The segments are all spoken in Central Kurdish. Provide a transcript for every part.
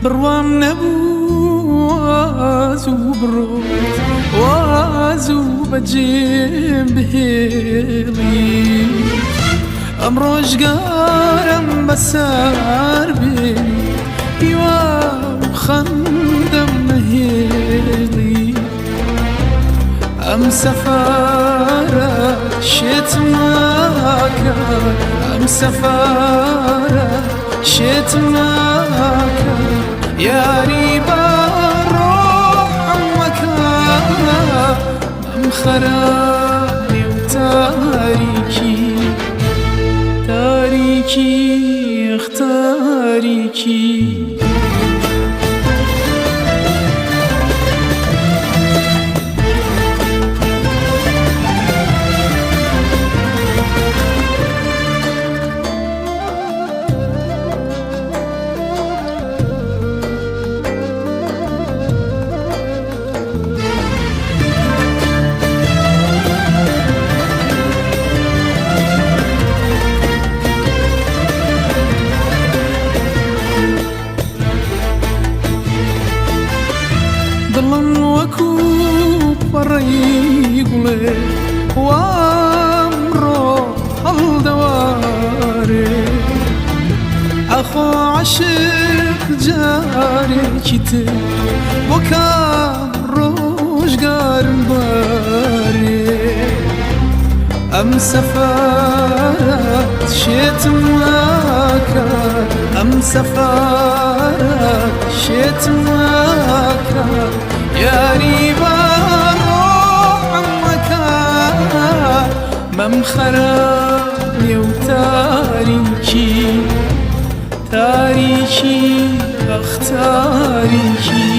بڕوام نەبوو واز و بڕۆت واز و بەجێم بهێڵی ئەم ڕۆژگارم بەسەر بێ هیوا خەندەم نەهێڵی ئەم سەفارە شێتم ناکە ئەم سەفارە شێتم ناکە یاری بە ڕۆحم مەکە ئەم خەرابێ و تاریکی تاریکی ئەخ تاریکی دڵم وەکو پەڕەی گوڵێ وامڕۆ هەڵدەوارێ ئەخۆ عەشق جارێکی تر بۆ کام ڕۆژگارم بارێ ئەم سەفارەت شێتم ناکە ئەم سەفارەت شێتم ناکە یاری بە ڕۆحم مەکە مەم خەرابێ و تاریکی تاریکی ئەخ تاریکی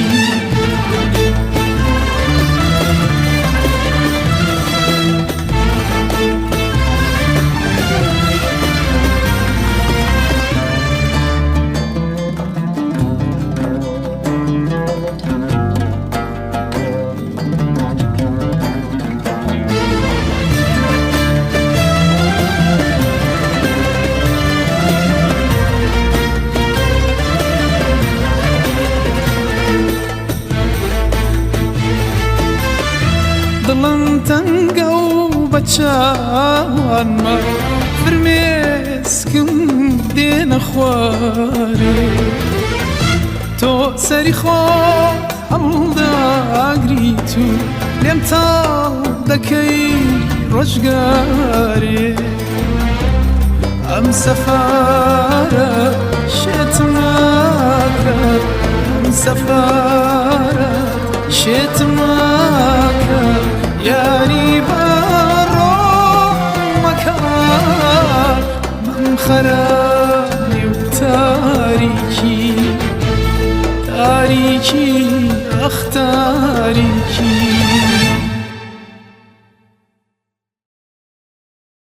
دڵم تەنگە و بە چاوانمە فرمێسکم دێنە خوارێ تۆ سەری خۆت هەڵداگریت و لێم تاڵ دەکەی ڕۆژگارێ ئەم سەفارە شێتم ناکە ئەم سەفارە شێتم ناکە یاری بە ڕۆحم مەکە مەم خەرابێ و تاریکی تاریکی ئەخ تاریکی